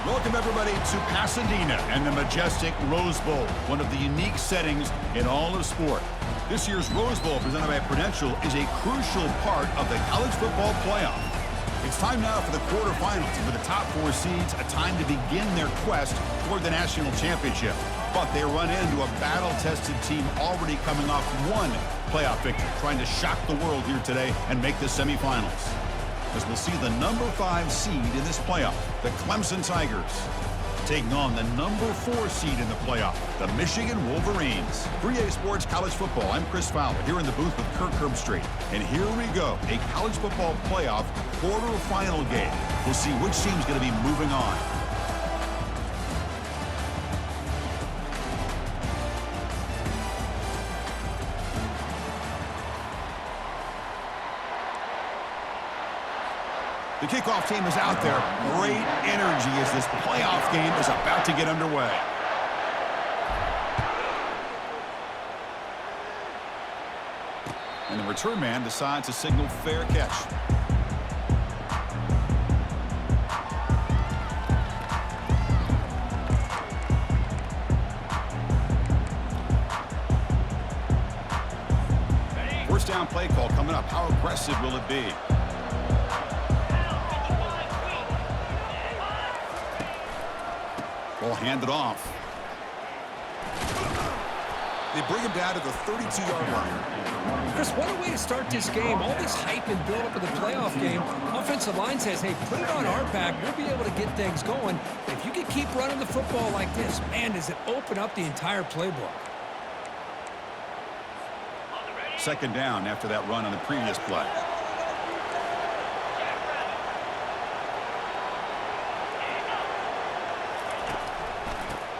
Welcome, everybody, to Pasadena and the majestic Rose Bowl, one of the unique settings in all of sport. This year's Rose Bowl, presented by Prudential, is a crucial part of the college football playoff. It's time now for the quarterfinals, and for the top four seeds, a time to begin their quest toward the national championship. But they run into a battle-tested team already coming off one playoff victory, trying to shock the world here today and make the semifinals. As we'll see the number 5 seed in this playoff, the Clemson Tigers, taking on the number 4 seed in the playoff, the Michigan Wolverines. 3A Sports College Football, I'm Chris Fowler, here in the booth with Kirk Herbstreit. And here we go, a college football playoff quarterfinal game. We'll see which team's going to be moving on. The kickoff team is out there. Great energy as this playoff game is about to get underway. And the return man decides to signal fair catch. First down play call coming up. How aggressive will it be? Ball handed off. They bring him down to the 32-yard line. Chris, what a way to start this game. All this hype and build-up of the playoff game. Offensive line says, hey, put it on our back. We'll be able to get things going. If you can keep running the football like this, man, does it open up the entire playbook. Second down after that run on the previous play.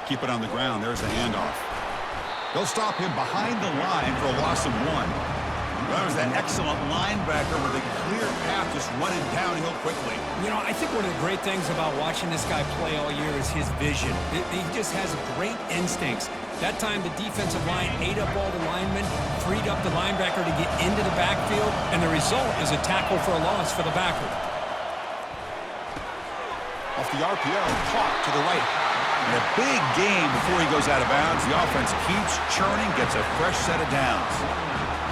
Keep it on the ground. There's the handoff. They'll stop him behind the line for a loss of 1. That was that excellent linebacker with a clear path just running downhill quickly. You know, I think one of the great things about watching this guy play all year is his vision. He just has great instincts. That time, the defensive line ate up all the linemen, freed up the linebacker to get into the backfield, and the result is a tackle for a loss for the backer. Off the RPO, caught to the right. And a big game before he goes out of bounds. The offense keeps churning, gets a fresh set of downs.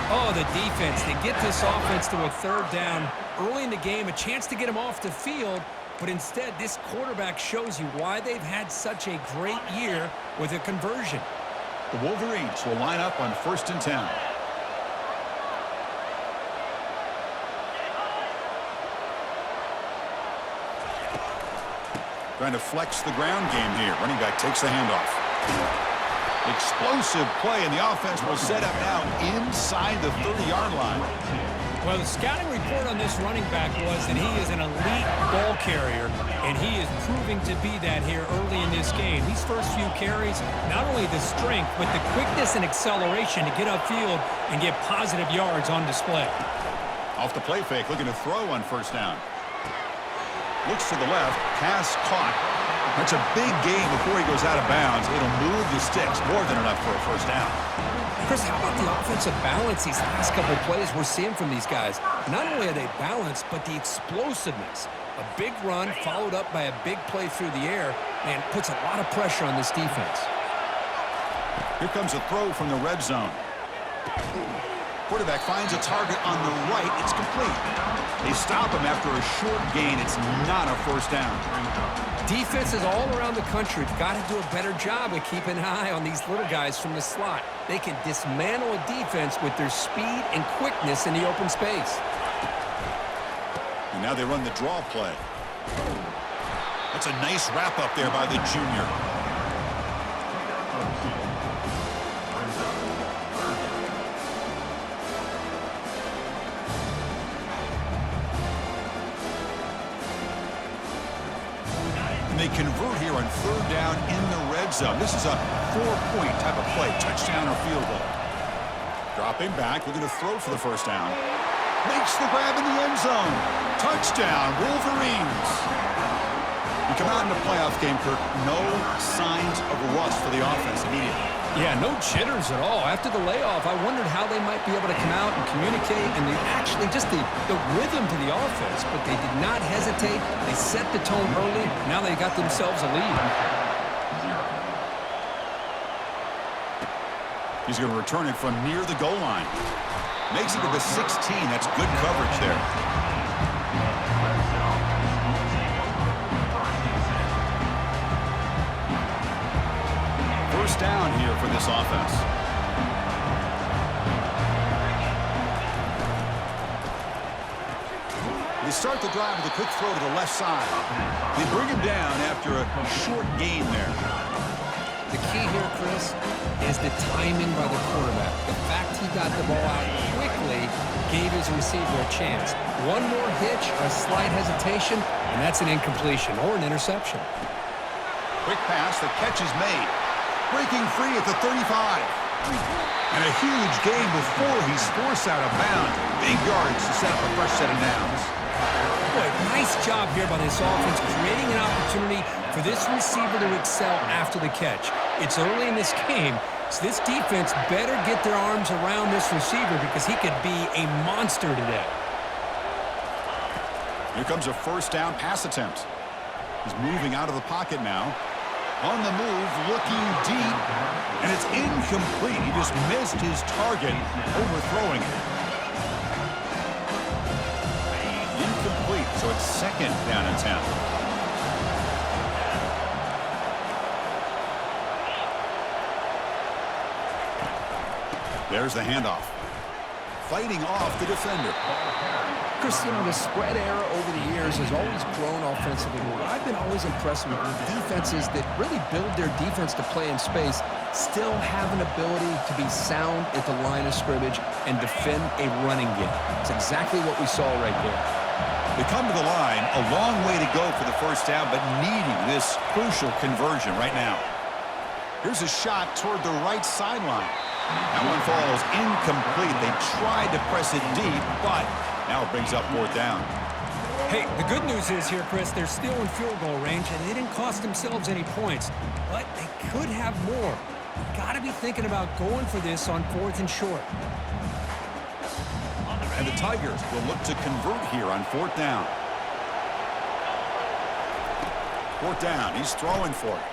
Oh, the defense. They get this offense to a third down early in the game, a chance to get him off the field, but instead this quarterback shows you why they've had such a great year with a conversion. The Wolverines will line up on 1st and 10. Trying to flex the ground game here. Running back takes the handoff. Explosive play, and the offense will set up now inside the 30-yard line. Well, the scouting report on this running back was that he is an elite ball carrier, and he is proving to be that here early in this game. These first few carries, not only the strength, but the quickness and acceleration to get upfield and get positive yards on display. Off the play fake, looking to throw on 1st down. Looks to the left, pass caught. That's a big gain before he goes out of bounds. It'll move the sticks, more than enough for a 1st down. Chris, how about the offensive balance these last couple of plays we're seeing from these guys? Not only are they balanced, but the explosiveness. A big run followed up by a big play through the air, man, puts a lot of pressure on this defense. Here comes a throw from the red zone. Quarterback finds a target on the right. It's complete. They stop him after a short gain. It's not a 1st down. Defenses all around the country have got to do a better job of keeping an eye on these little guys from the slot. They can dismantle a defense with their speed and quickness in the open space. And now they run the draw play. That's a nice wrap up there by the junior. They convert here on 3rd down in the red zone. This is a 4-point type of play, touchdown or field goal. Dropping back, looking to throw for the 1st down. Makes the grab in the end zone. Touchdown, Wolverines. You come out in the playoff game, Kirk, no signs of rust for the offense immediately. Yeah, no jitters at all. After the layoff, I wondered how they might be able to come out and communicate and the rhythm to the offense, but they did not hesitate. They set the tone early. Now they got themselves a lead. He's going to return it from near the goal line. Makes it to the 16. That's good coverage there. First down here for this offense. They start the drive with a quick throw to the left side. They bring him down after a short gain there. The key here, Chris, is the timing by the quarterback. The fact he got the ball out quickly gave his receiver a chance. One more hitch or a slight hesitation, and that's an incompletion or an interception. Quick pass, the catch is made. Breaking free at the 35. And a huge gain before he's forced out of bounds. Big yards to set up a fresh set of downs. Boy, nice job here by this offense, creating an opportunity for this receiver to excel after the catch. It's early in this game, so this defense better get their arms around this receiver because he could be a monster today. Here comes a first down pass attempt. He's moving out of the pocket now. On the move, looking deep, and it's incomplete. He just missed his target, overthrowing it. Incomplete, so it's second down and 10. There's the handoff. Fighting off the defender. Chris, you know, the spread era over the years has always grown offensively. I've been always impressed with defenses that really build their defense to play in space, still have an ability to be sound at the line of scrimmage and defend a running game. It's exactly what we saw right there. They come to the line, a long way to go for the first down, but needing this crucial conversion right now. Here's a shot toward the right sideline. That one falls incomplete. They tried to press it deep, but now it brings up fourth down. Hey, the good news is here, Chris, they're still in field goal range, and they didn't cost themselves any points, but they could have more. You've got to be thinking about going for this on fourth and short. And the Tigers will look to convert here on fourth down. Fourth down, he's throwing for it.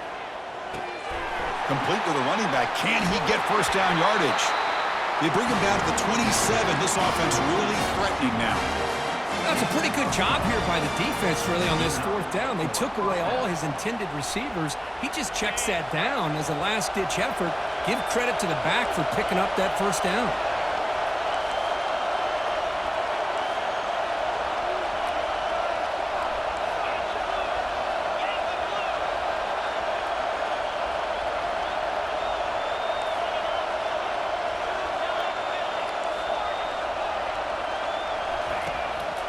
Complete with a running back. Can he get first down yardage? They bring him down to the 27. This offense really threatening now. That's a pretty good job here by the defense, really, on this fourth down. They took away all his intended receivers. He just checks that down as a last-ditch effort. Give credit to the back for picking up that first down.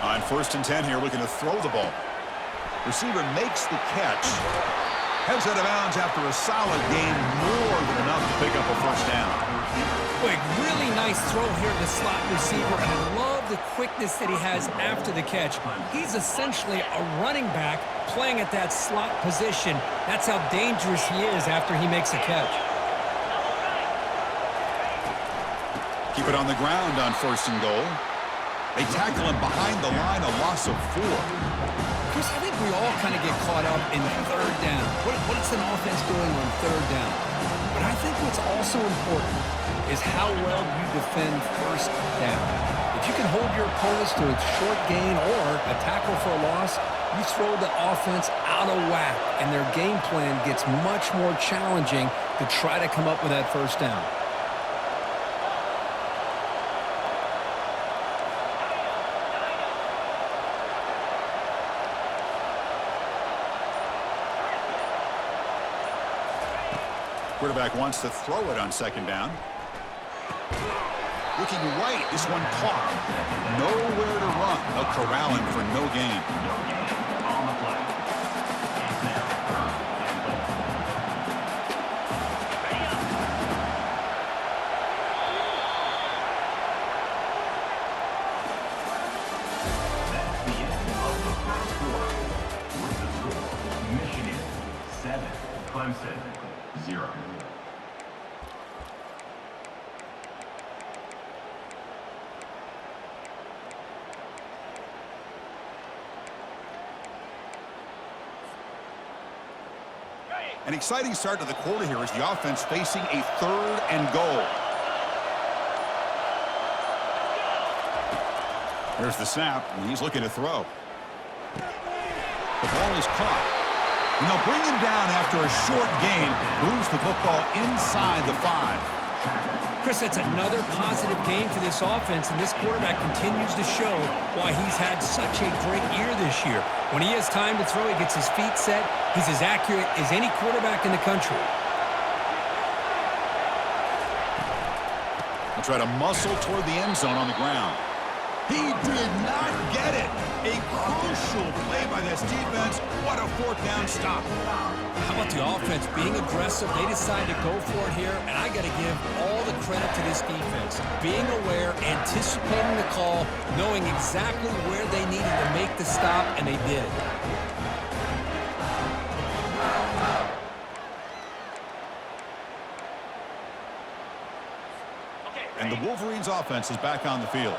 On first and 10 here, looking to throw the ball. Receiver makes the catch. Heads out of bounds after a solid gain, more than enough to pick up a first down. Boy, really nice throw here to the slot receiver, and I love the quickness that he has after the catch. He's essentially a running back playing at that slot position. That's how dangerous he is after he makes a catch. Keep it on the ground on first and goal. They tackle him behind the line, a loss of 4. Chris, I think we all kind of get caught up in third down. What's an offense doing on third down? But I think what's also important is how well you defend first down. If you can hold your opponents to a short gain or a tackle for a loss, you throw the offense out of whack, and their game plan gets much more challenging to try to come up with that first down. Quarterback wants to throw it on second down. Looking right, this one caught. Nowhere to run. They'll corral him for no gain. Clemson, 0. An exciting start to the quarter here as the offense facing a 3rd and goal. There's the snap, and he's looking to throw. The ball is caught. And they'll bring him down after a short gain. Moves the football inside the 5. Chris, that's another positive game for this offense, and this quarterback continues to show why he's had such a great year this year. When he has time to throw, he gets his feet set. He's as accurate as any quarterback in the country. He'll try to muscle toward the end zone on the ground. He did not get it. A crucial play by this defense. What a 4th down stop. How about the offense being aggressive? They decide to go for it here, and I got to give all the credit to this defense. Being aware, anticipating the call, knowing exactly where they needed to make the stop, and they did. And the Wolverines offense is back on the field.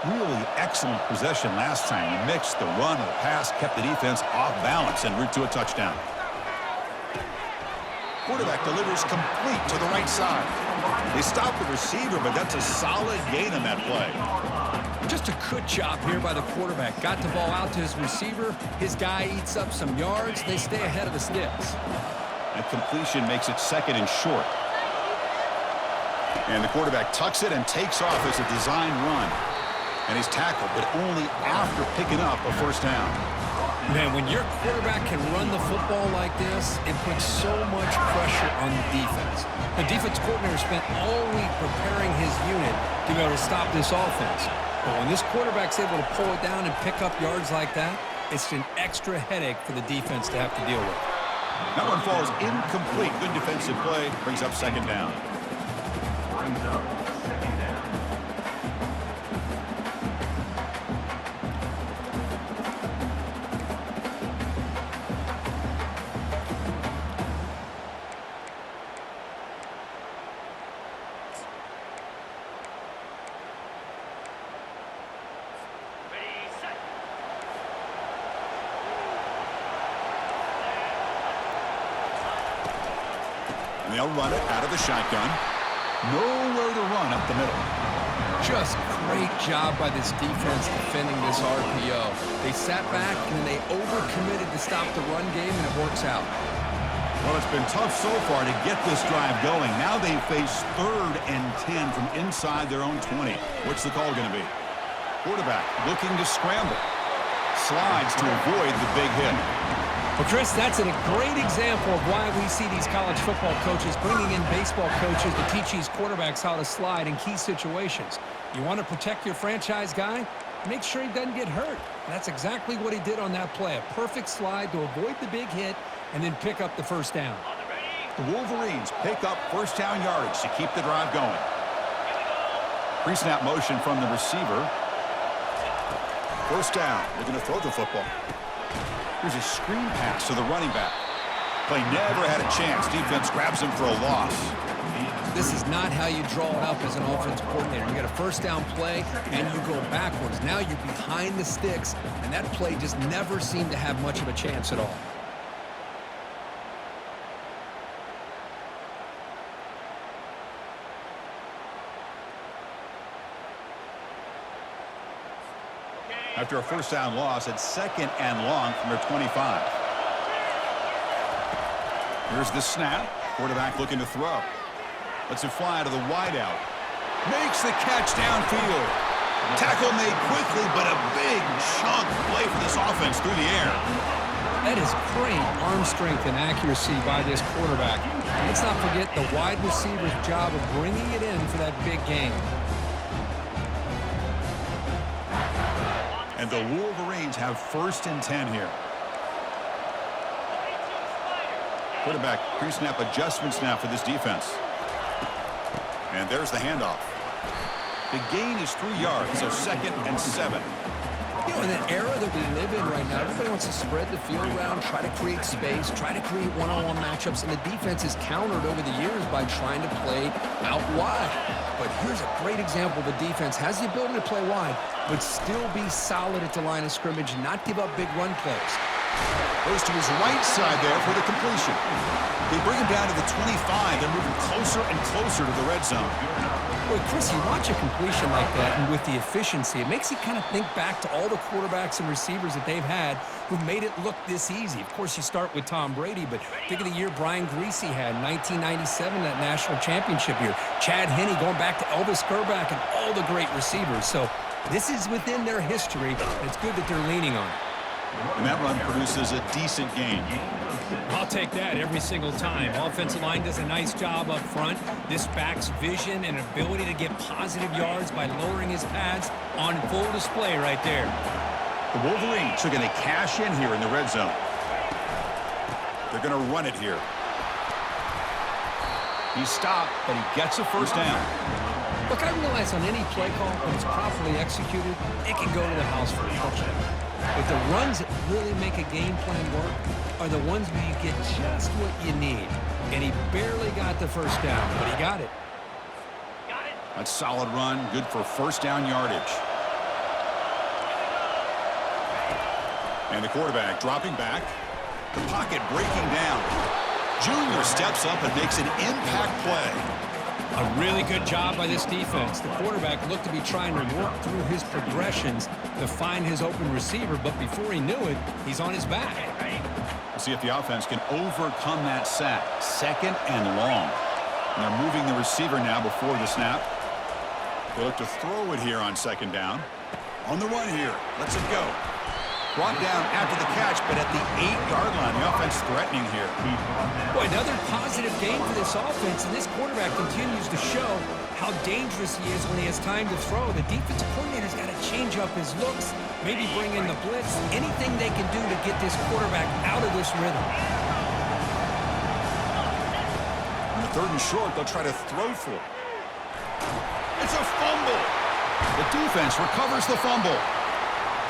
Really excellent possession last time. He mixed the run and the pass, kept the defense off balance en route to a touchdown. Quarterback delivers complete to the right side. They stop the receiver, but that's a solid gain on that play. Just a good job here by the quarterback. Got the ball out to his receiver. His guy eats up some yards. They stay ahead of the sticks. That completion makes it 2nd and short. And the quarterback tucks it and takes off as a design run. And he's tackled, but only after picking up a 1st down. Man, when your quarterback can run the football like this, it puts so much pressure on the defense. The defense coordinator spent all week preparing his unit to be able to stop this offense. But when this quarterback's able to pull it down and pick up yards like that, it's an extra headache for the defense to have to deal with. That one falls incomplete. Good defensive play. Brings up 2nd down. Brings up 2nd down. And they'll run it out of the shotgun. Nowhere to run up the middle. Just great job by this defense defending this RPO. They sat back and then they overcommitted to stop the run game, and it works out. Well, it's been tough so far to get this drive going. Now they face 3rd and 10 from inside their own 20. What's the call going to be? Quarterback looking to scramble. Slides to avoid the big hit. Well, Chris, that's a great example of why we see these college football coaches bringing in baseball coaches to teach these quarterbacks how to slide in key situations. You want to protect your franchise guy? Make sure he doesn't get hurt. And that's exactly what he did on that play. A perfect slide to avoid the big hit and then pick up the 1st down. The Wolverines pick up 1st down yardage to keep the drive going. Pre-snap motion from the receiver. 1st down. They're going to throw the football. Here's a screen pass to the running back. Play never had a chance. Defense grabs him for a loss. This is not how you draw it up as an offensive coordinator. You got a 1st down play, and you go backwards. Now you're behind the sticks, and that play just never seemed to have much of a chance at all. After a 1st down loss at 2nd and long from their 25. Here's the snap. Quarterback looking to throw. Lets it fly to the wideout. Makes the catch downfield. Tackle made quickly, but a big chunk play for this offense through the air. That is great arm strength and accuracy by this quarterback. Let's not forget the wide receiver's job of bringing it in for that big gain. And the Wolverines have 1st and 10 here. Quarterback pre-snap adjustments now for this defense. And there's the handoff. The gain is 3 yards, so 2nd and 7. You know, in an era that we live in right now, everybody wants to spread the field around, try to create space, try to create one-on-one matchups, and the defense is countered over the years by trying to play out wide. But here's a great example. The defense has the ability to play wide, but still be solid at the line of scrimmage, not give up big run plays. Goes to his right side there for the completion. They bring him down to the 25. They're moving closer and closer to the red zone. Boy, Chris, you watch a completion like that, and with the efficiency, it makes you kind of think back to all the quarterbacks and receivers that they've had who've made it look this easy. Of course, you start with Tom Brady, but think of the year Brian Griese had, 1997, that national championship year. Chad Henne going back to Elvis Grbac and all the great receivers. So this is within their history, and it's good that they're leaning on it. And that run produces a decent gain. I'll take that every single time. Offensive line does a nice job up front. This back's vision and ability to get positive yards by lowering his pads on full display right there. The Wolverines are going to cash in here in the red zone. They're going to run it here. He stopped, but he gets a first down. Look, I realize on any play call, when it's properly executed, it can go to the house for a touchdown. But the runs that really make a game plan work are the ones where you get just what you need. And he barely got the first down, but he got it. That's a solid run, good for first down yardage. And the quarterback dropping back. The pocket breaking down. Junior steps up and makes an impact play. A really good job by this defense. The quarterback looked to be trying to work through his progressions to find his open receiver, but before he knew it, he's on his back. We'll see if the offense can overcome that sack. Second and long. And they're moving the receiver now before the snap. They look to throw it here on second down. On the run here. Let's it go. Brought down after the catch, but at the 8-yard line. The offense threatening here. Boy, another positive game for this offense, and this quarterback continues to show how dangerous he is when he has time to throw. The defensive coordinator's got to change up his looks, maybe bring in the blitz, anything they can do to get this quarterback out of this rhythm. On the third and short, they'll try to throw for it. It's a fumble. The defense recovers the fumble.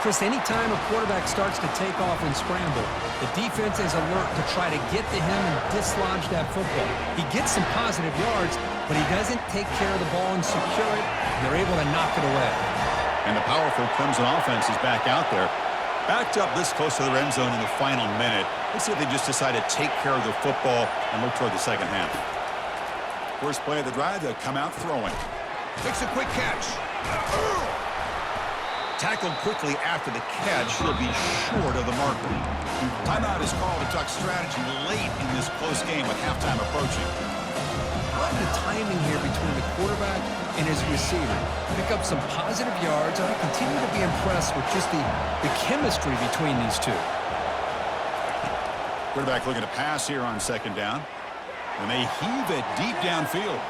Chris, anytime a quarterback starts to take off and scramble, the defense is alert to try to get to him and dislodge that football. He gets some positive yards, but he doesn't take care of the ball and secure it. They're able to knock it away. And the powerful Clemson offense is back out there. Backed up this close to the end zone in the final minute. Let's see if they just decide to take care of the football and look toward the second half. First play of the drive, they'll come out throwing. Makes a quick catch. Tackled quickly after the catch. He'll be short of the marker. Timeout is called to talk strategy late in this close game with halftime approaching. I love the timing here between the quarterback and his receiver. Pick up some positive yards, and I continue to be impressed with just the chemistry between these two. Quarterback looking to pass here on second down. And they heave it deep downfield.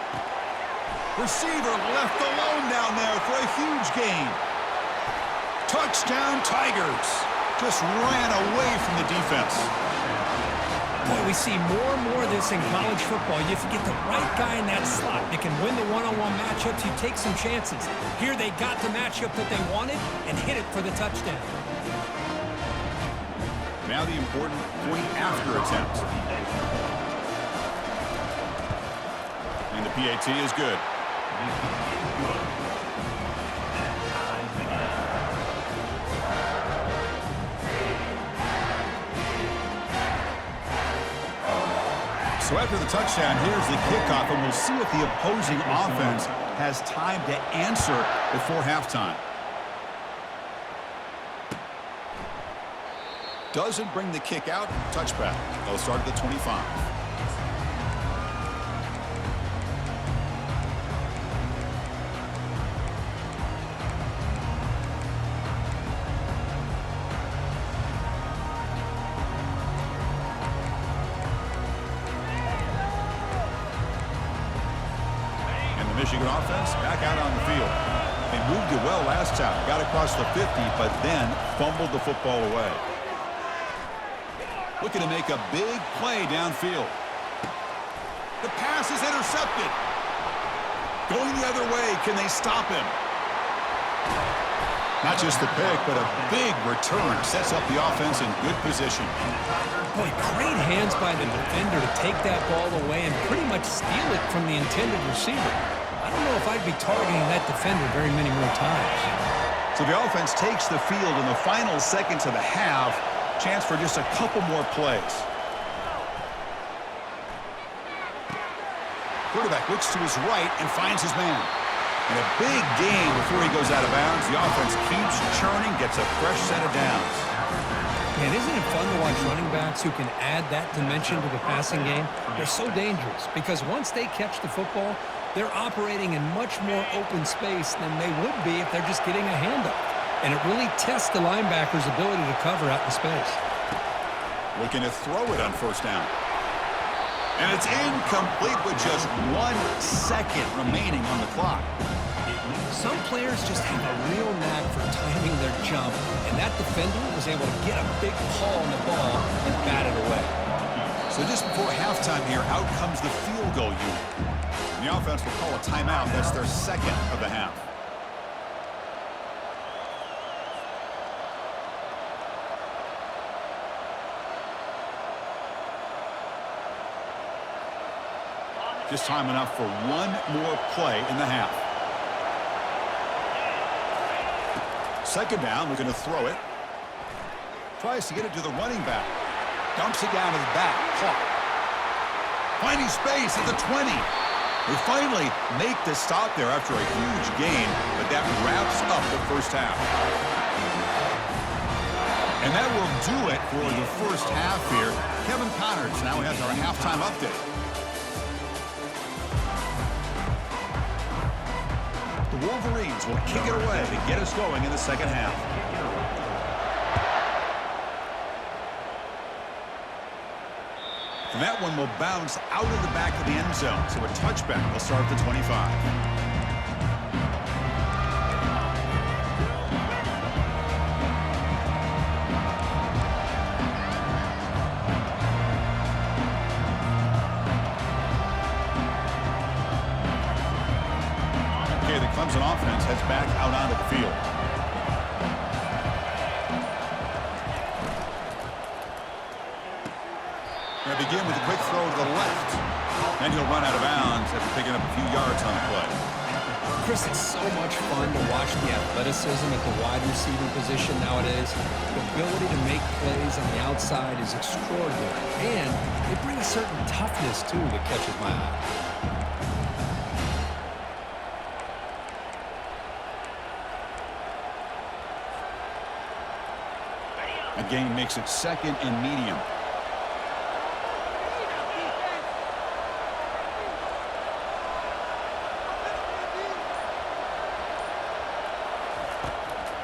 Receiver left alone down there for a huge gain. Touchdown Tigers. Just ran away from the defense. Boy, we see more and more of this in college football. If you get the right guy in that slot, they can win the one-on-one matchups. You take some chances. Here they got the matchup that they wanted and hit it for the touchdown. Now the important point after attempt. And the PAT is good. So after the touchdown, here's the kickoff, and we'll see if the opposing offense has time to answer before halftime. Doesn't bring the kick out. Touchback. They'll start at the 25. Michigan offense back out on the field. They moved it well last time. Got across the 50, but then fumbled the football away. Looking to make a big play downfield. The pass is intercepted. Going the other way. Can they stop him? Not just the pick, but a big return sets up the offense in good position. Boy, great hands by the defender to take that ball away and pretty much steal it from the intended receiver. I don't know if I'd be targeting that defender very many more times. So the offense takes the field in the final seconds of the half. Chance for just a couple more plays. Quarterback looks to his right and finds his man. And a big gain before he goes out of bounds. The offense keeps churning, gets a fresh set of downs. Man, isn't it fun to watch running backs who can add that dimension to the passing game? They're so dangerous because once they catch the football, they're operating in much more open space than they would be if they're just getting a handoff. And it really tests the linebacker's ability to cover out in space. Looking to throw it on first down. And it's incomplete with just 1 second remaining on the clock. Some players just have a real knack for timing their jump, and that defender was able to get a big paw on the ball and bat it away. So just before halftime here, out comes the field goal unit. And the offense will call a timeout. That's their second of the half. Just time enough for one more play in the half. Second down, looking to throw it. Tries to get it to the running back. Dumps it down to the back. Caught. Finding space at the 20. They finally make the stop there after a huge gain, but that wraps up the first half. And that will do it for the first half here. Kevin Connors now has our halftime update. The Wolverines will kick it away to get us going in the second half. And that one will bounce out of the back of the end zone, so a touchback will start at the 25. Clemson offense heads back out onto the field. Going to begin with a quick throw to the left. Then he'll run out of bounds after picking up a few yards on the play. Chris, it's so much fun to watch the athleticism at the wide receiver position nowadays. The ability to make plays on the outside is extraordinary. And they bring a certain toughness, too, that catches my eye. A gain makes it second and medium.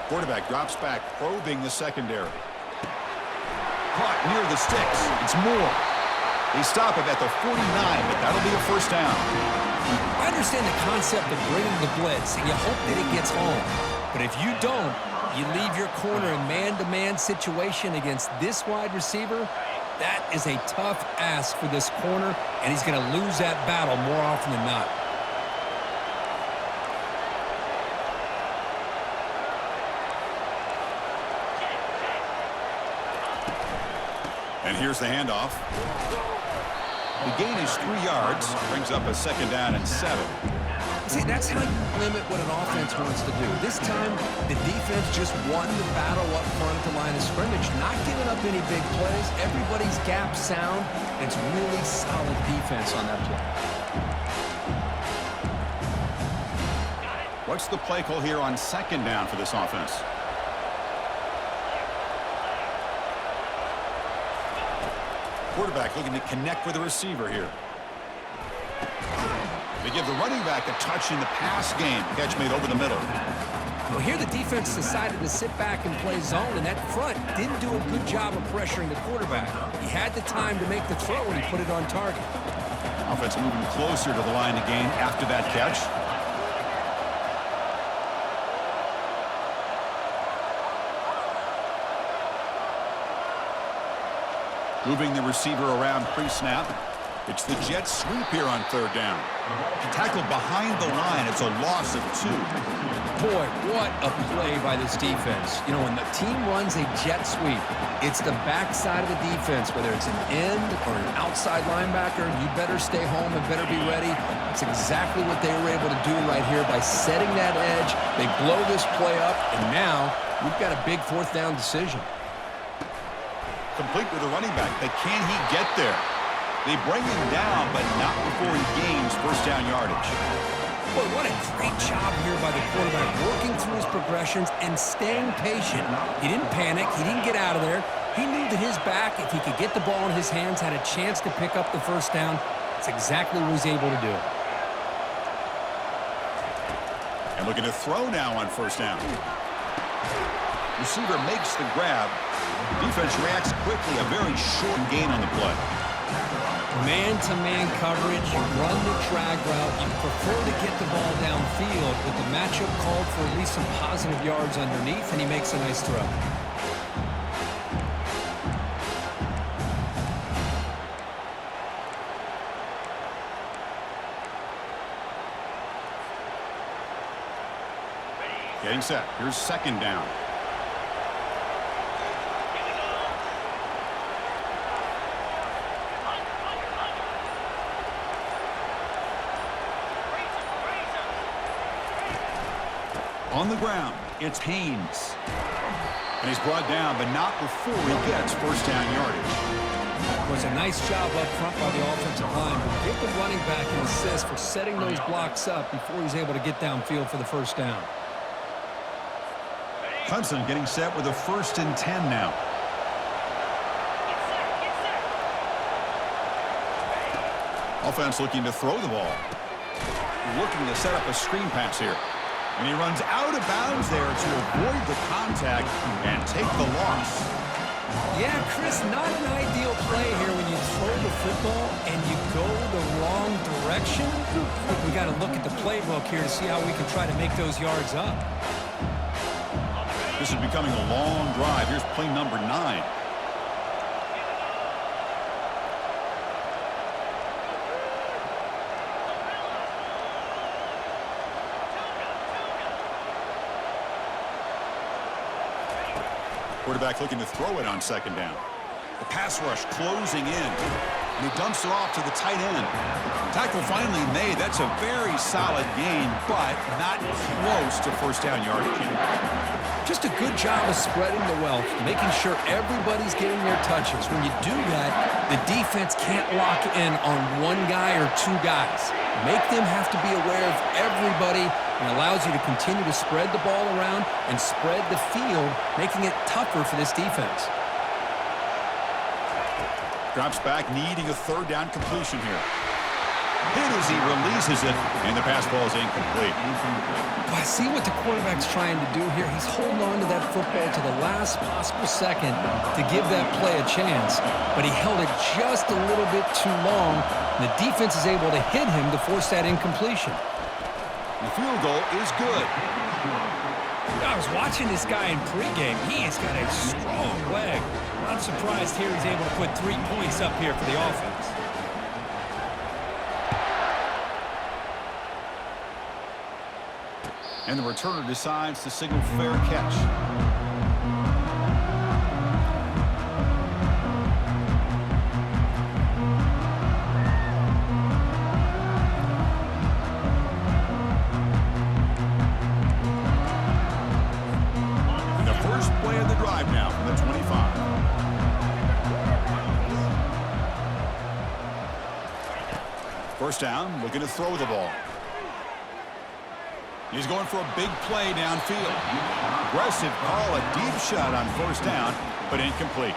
Quarterback drops back, probing the secondary. Caught near the sticks. It's Moore. They stop it at the 49, but that'll be a first down. I understand the concept of bringing the blitz, and you hope that it gets home. But if you don't, you leave your corner in man-to-man situation against this wide receiver. That is a tough ask for this corner, and he's going to lose that battle more often than not. And here's the handoff. The gain is 3 yards, brings up a second down and 7. See, that's how you limit what an offense wants to do. This time, the defense just won the battle up front at the line of scrimmage, not giving up any big plays. Everybody's gap sound. It's really solid defense on that play. What's the play call here on second down for this offense? Quarterback looking to connect with the receiver here. They give the running back a touch in the pass game. Catch made over the middle. Well, here the defense decided to sit back and play zone, and that front didn't do a good job of pressuring the quarterback. He had the time to make the throw, and he put it on target. Offense moving closer to the line of gain after that catch. Moving the receiver around pre-snap. It's the Jets sweep here on third down. Tackled behind the line. It's a loss of 2. Boy, what a play by this defense. You know, when the team runs a jet sweep, it's the backside of the defense, whether it's an end or an outside linebacker, you better stay home and better be ready. That's exactly what they were able to do right here by setting that edge. They blow this play up, and now we've got a big 4th down decision. Complete with the running back, but can he get there? They bring him down, but not before he gains first down yardage. Boy, what a great job here by the quarterback, working through his progressions and staying patient. He didn't panic. He didn't get out of there. He knew that his back, if he could get the ball in his hands, had a chance to pick up the first down. That's exactly what he's able to do. And looking to throw now on first down. Receiver makes the grab. Defense reacts quickly. A very short gain on the play. Man-to-man coverage, you run the drag route, you prefer to get the ball downfield, but the matchup called for at least some positive yards underneath, and he makes a nice throw. Getting set. Here's second down. On the ground, it's Haynes. And he's brought down, but not before he gets first down yardage. It was a nice job up front by the offensive line, but give the running back an assist for setting those blocks up before he's able to get downfield for the first down. Hudson getting set with a 1st and 10 now. Offense looking to throw the ball. Looking to set up a screen pass here. And he runs out of bounds there to avoid the contact and take the loss. Yeah, Chris, not an ideal play here when you throw the football and you go the wrong direction. We got to look at the playbook here to see how we can try to make those yards up. This is becoming a long drive. Here's play number 9. Quarterback looking to throw it on second down. The pass rush closing in. And he dumps it off to the tight end. Tackle finally made. That's a very solid gain, but not close to first down yardage. Just a good job of spreading the wealth, making sure everybody's getting their touches. When you do that, the defense can't lock in on one guy or 2 guys. Make them have to be aware of everybody, and allows you to continue to spread the ball around and spread the field, making it tougher for this defense. Drops back, needing a 3rd down completion here. Hit as he releases it, and the pass ball is incomplete. But I see what the quarterback's trying to do here. He's holding on to that football to the last possible second to give that play a chance, but he held it just a little bit too long, and the defense is able to hit him to force that incompletion. The field goal is good. I was watching this guy in pregame. He has got a strong leg. I'm surprised here he's able to put 3 points up here for the offense. And the returner decides to signal fair catch. And the first play of the drive now from the 25. First down, looking to throw the ball. He's going for a big play downfield. Aggressive call, a deep shot on first down, but incomplete.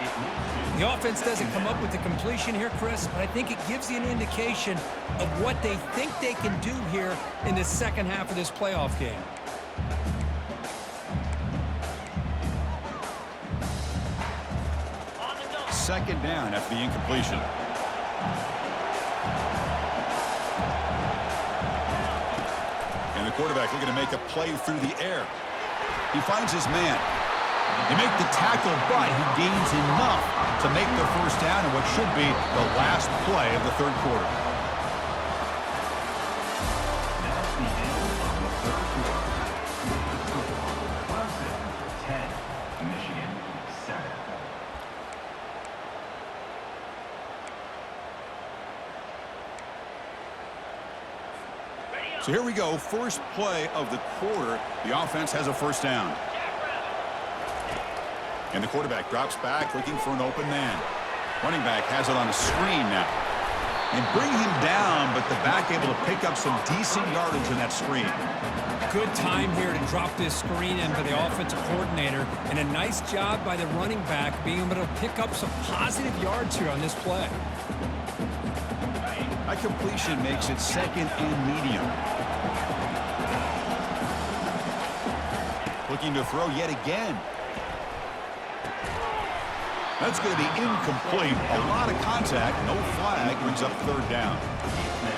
The offense doesn't come up with the completion here, Chris, but I think it gives you an indication of what they think they can do here in the second half of this playoff game. Second down after the incompletion. And the quarterback looking to make a play through the air. He finds his man. They make the tackle, but he gains enough to make the first down in what should be the last play of the third quarter. So here we go, first play of the quarter. The offense has a first down. And the quarterback drops back looking for an open man. Running back has it on a screen now. And bring him down, but the back able to pick up some decent yardage in that screen. Good time here to drop this screen in for the offensive coordinator. And a nice job by the running back being able to pick up some positive yards here on this play. That completion makes it second and medium. Looking to throw yet again. That's going to be incomplete. A lot of contact, no flag, brings up third down.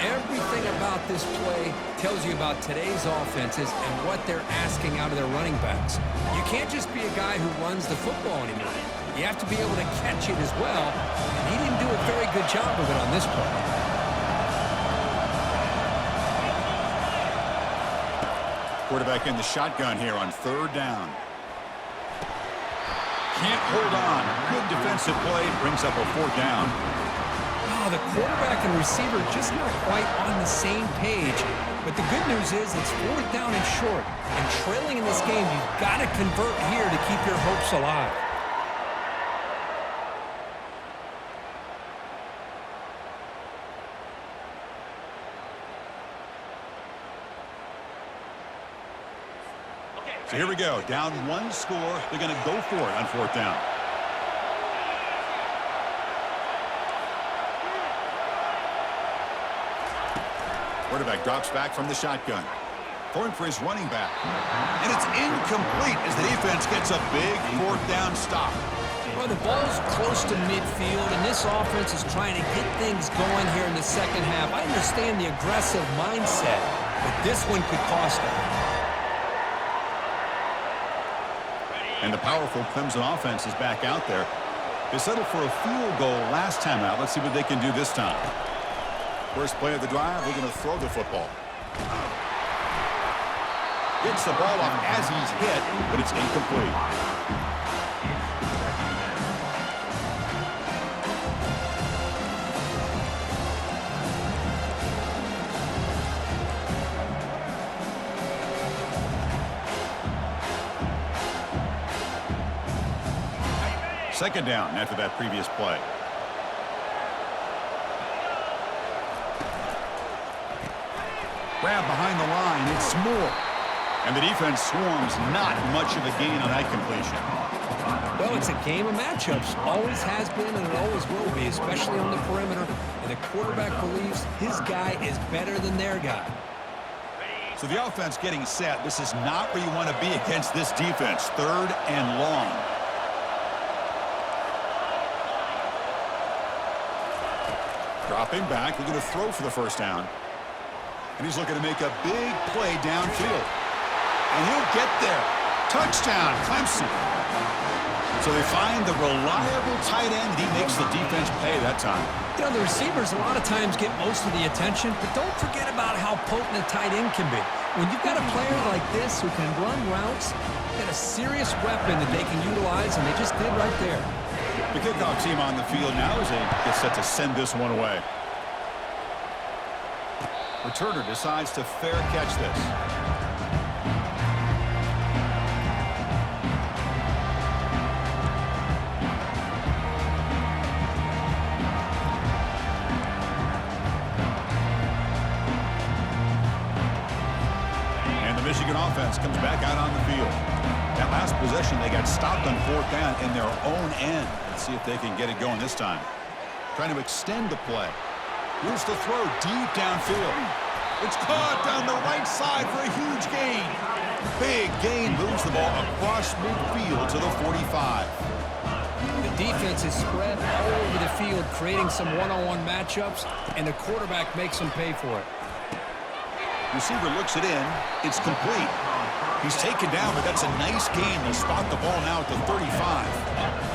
Everything about this play tells you about today's offenses and what they're asking out of their running backs. You can't just be a guy who runs the football anymore. You have to be able to catch it as well, and he didn't do a very good job of it on this play. Quarterback in the shotgun here on third down. Can't hold on. Good defensive play. Brings up a fourth down. Oh, the quarterback and receiver just not quite on the same page. But the good news is it's fourth down and short. And trailing in this game, you've got to convert here to keep your hopes alive. So here we go. Down one score. They're going to go for it on fourth down. Quarterback drops back from the shotgun. Throwing for his running back. And it's incomplete as the defense gets a big fourth down stop. Well, the ball's close to midfield, and this offense is trying to get things going here in the second half. I understand the aggressive mindset, but this one could cost them. And the powerful Clemson offense is back out there. They settled for a field goal last time out. Let's see what they can do this time. First play of the drive, we're going to throw the football. Gets the ball off as he's hit, but it's incomplete. Second down after that previous play. Grab behind the line. It's Moore. And the defense swarms. Not much of a gain on that completion. Well, it's a game of matchups. Always has been and it always will be, especially on the perimeter. And the quarterback believes his guy is better than their guy. So the offense getting set. This is not where you want to be against this defense. Third and long. Dropping back, we're going to throw for the first down. And he's looking to make a big play downfield. And he'll get there. Touchdown, Clemson. So they find the reliable tight end. He makes the defense pay that time. You know, the receivers a lot of times get most of the attention, but don't forget about how potent a tight end can be. When you've got a player like this who can run routes, you've got a serious weapon that they can utilize, and they just did right there. The kickoff team on the field now as they get set to send this one away. Returner decides to fair catch this. And the Michigan offense comes back out on the field. That last possession, they got stopped on fourth down in their own end. Let's see if they can get it going this time. Trying to extend the play. Here's the throw deep downfield. It's caught down the right side for a huge gain. Big gain moves the ball across midfield to the 45. The defense is spread all over the field, creating some one-on-one matchups, and the quarterback makes them pay for it. Receiver looks it in. It's complete. He's taken down, but that's a nice gain. They'll spot the ball now at the 35.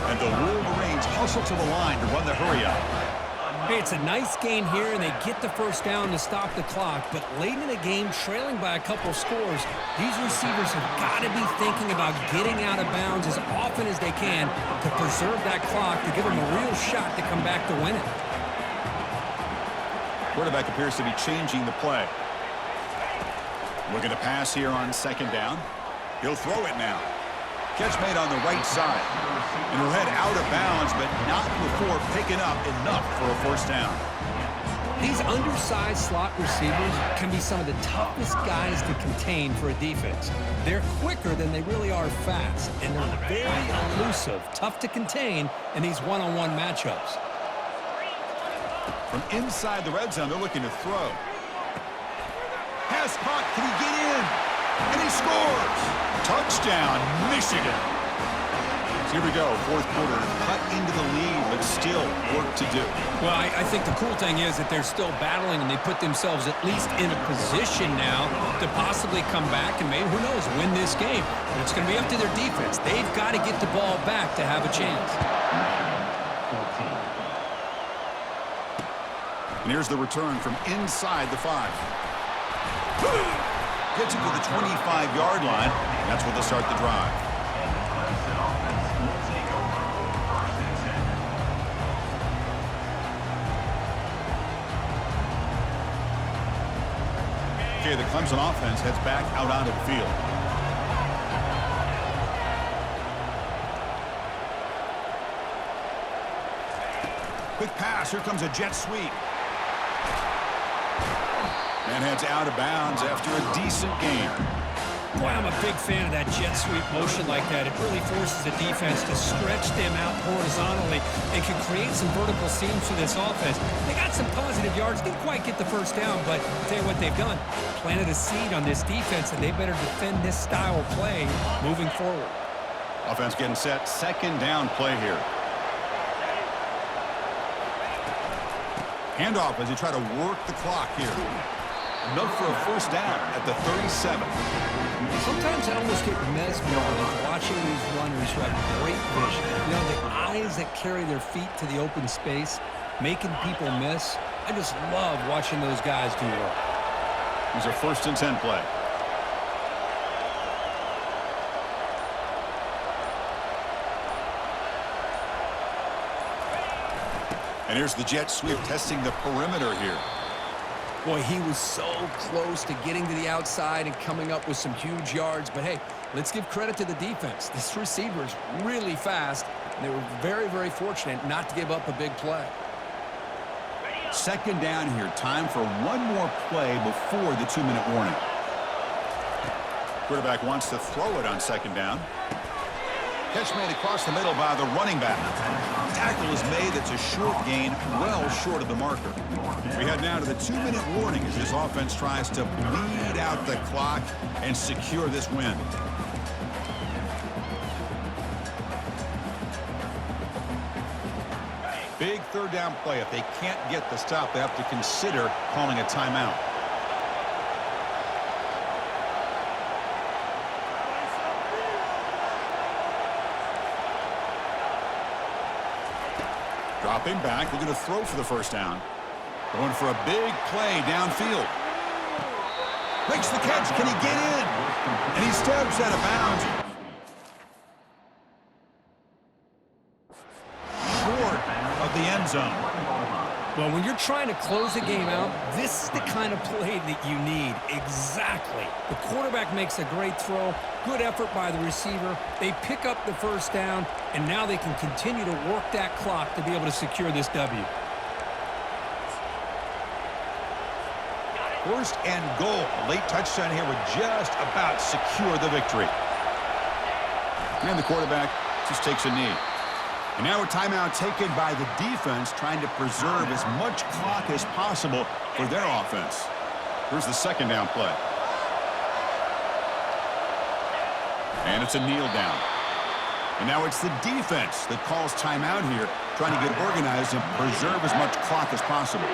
And the Wolverines hustle to the line to run the hurry-up. Hey, it's a nice gain here, and they get the first down to stop the clock. But late in the game, trailing by a couple scores, these receivers have got to be thinking about getting out of bounds as often as they can to preserve that clock, to give them a real shot to come back to win it. Quarterback appears to be changing the play. Looking to pass here on second down. He'll throw it now. Catch made on the right side. And he'll head out of bounds, but not before picking up enough for a first down. These undersized slot receivers can be some of the toughest guys to contain for a defense. They're quicker than they really are fast, and they're very elusive, tough to contain in these one-on-one matchups. From inside the red zone, they're looking to throw. Pass caught. Can he get in? And he scores! Touchdown, Michigan. So here we go, fourth quarter. Cut into the lead, but still work to do. Well, I think the cool thing is that they're still battling, and they put themselves at least in a position now to possibly come back and maybe, who knows, win this game. But it's going to be up to their defense. They've got to get the ball back to have a chance. And here's the return from inside the 5. Gets it to the 25-yard line. That's where they'll start the drive. Okay, the Clemson offense heads back out onto the field. Quick pass. Here comes a jet sweep. And heads out of bounds after a decent gain. Boy, I'm a big fan of that jet sweep motion like that. It really forces the defense to stretch them out horizontally and can create some vertical seams for this offense. They got some positive yards, didn't quite get the first down, but I'll tell you what they've done. Planted a seed on this defense, and they better defend this style of play moving forward. Offense getting set. Second down play here. Handoff as they try to work the clock here. Enough for a first down at the 37. Sometimes I almost get mesmerized watching these runners who have great vision. You know, the eyes that carry their feet to the open space, making people miss. I just love watching those guys do work. Here's a 1st and 10 play. And here's the jet sweep testing the perimeter here. Boy, he was so close to getting to the outside and coming up with some huge yards. But, hey, let's give credit to the defense. This receiver is really fast, and they were very, very fortunate not to give up a big play. Second down here. Time for one more play before the 2-minute warning. Quarterback wants to throw it on second down. Catch made across the middle by the running back. Tackle is made. It's a short gain, well short of the marker. We head now to the 2-minute warning as this offense tries to bleed out the clock and secure this win. Big third down play. If they can't get the stop, they have to consider calling a timeout. Dropping back, looking to throw for the first down. Going for a big play downfield. Makes the catch. Can he get in? And he steps out of bounds. Short of the end zone. Well, when you're trying to close a game out, this is the kind of play that you need. Exactly. The quarterback makes a great throw. Good effort by the receiver. They pick up the first down, and now they can continue to work that clock to be able to secure this W. First and goal. A late touchdown here would just about secure the victory. And the quarterback just takes a knee. And now a timeout taken by the defense, trying to preserve as much clock as possible for their offense. Here's the second down play. And it's a kneel down. And now it's the defense that calls timeout here, trying to get organized and preserve as much clock as possible.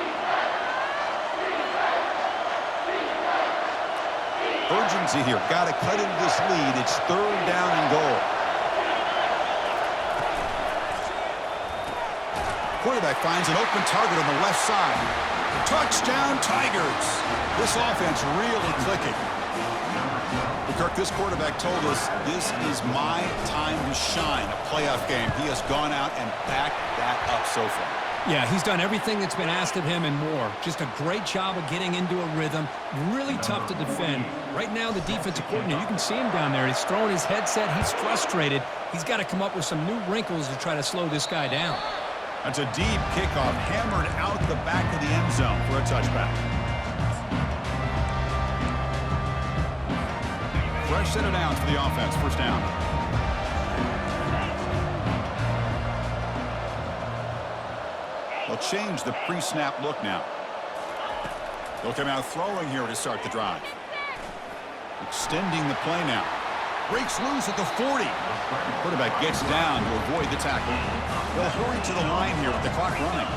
Urgency here. Got to cut into this lead. It's third down and goal. Quarterback finds an open target on the left side. Touchdown, Tigers. This offense really clicking. But Kirk, this quarterback told us this is my time to shine, a playoff game. He has gone out and backed that up so far. Yeah, he's done everything that's been asked of him and more. Just a great job of getting into a rhythm. Really tough to defend. Right now, the defensive coordinator, you can see him down there. He's throwing his headset. He's frustrated. He's got to come up with some new wrinkles to try to slow this guy down. That's a deep kickoff hammered out the back of the end zone for a touchback. Fresh set of downs for the offense. First down. They'll change the pre-snap look now. They'll come out throwing here to start the drive. Extending the play now. Breaks loose at the 40. Quarterback gets down to avoid the tackle. They'll hurry to the line here with the clock running.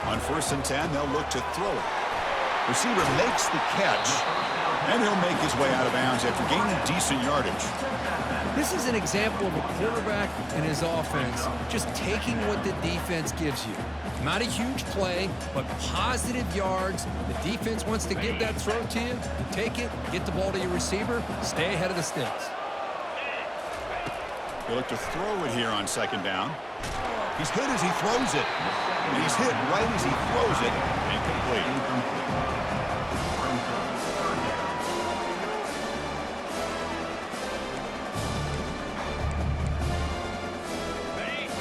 On 1st and 10, they'll look to throw it. Receiver makes the catch, and he'll make his way out of bounds after gaining decent yardage. This is an example of a quarterback and his offense just taking what the defense gives you. Not a huge play, but positive yards. The defense wants to give that throw to you. You take it, get the ball to your receiver, stay ahead of the sticks. They look to throw it here on 2nd down. He's hit as he throws it. And he's hit right as he throws it. Incomplete.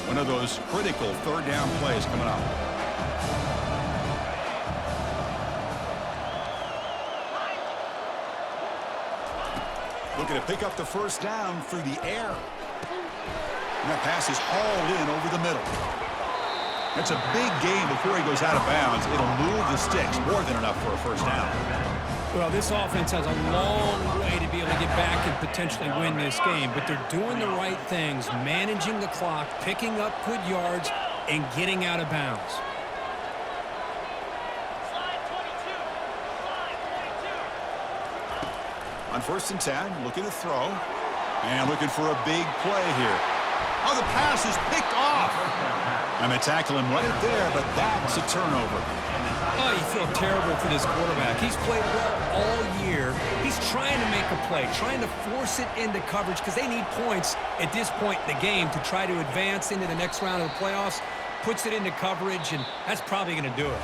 One of those critical 3rd down plays coming up. Looking to pick up the 1st down through the air. And that pass is hauled in over the middle. It's a big gain before he goes out of bounds. It'll move the sticks more than enough for a 1st down. Well, this offense has a long way to be able to get back and potentially win this game, but they're doing the right things, managing the clock, picking up good yards, and getting out of bounds. On 1st and 10, looking to throw. And looking for a big play here. Oh, the pass is picked off. And they tackle him right there, but that's a turnover. Oh, you feel terrible for this quarterback. He's played well all year. He's trying to make a play, trying to force it into coverage because they need points at this point in the game to try to advance into the next round of the playoffs. Puts it into coverage, and that's probably going to do it.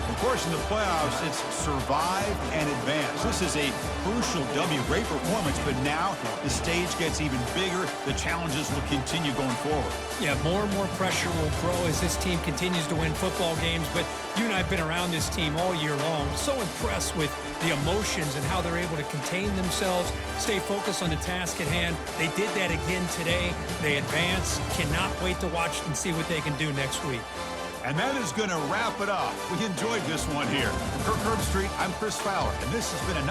Of course, in the playoffs, it's survive and advance. This is a crucial W. Great performance, but now the stage gets even bigger. The challenges will continue going forward. Yeah, more and more pressure will grow as this team continues to win football games, but you and I have been around this team all year long. So impressed with the emotions and how they're able to contain themselves, stay focused on the task at hand. They did that again today. They advance. Cannot wait to watch and see what they can do next week. And that is going to wrap it up. We enjoyed this one here. For Kirk Herbstreit, I'm Chris Fowler, and this has been another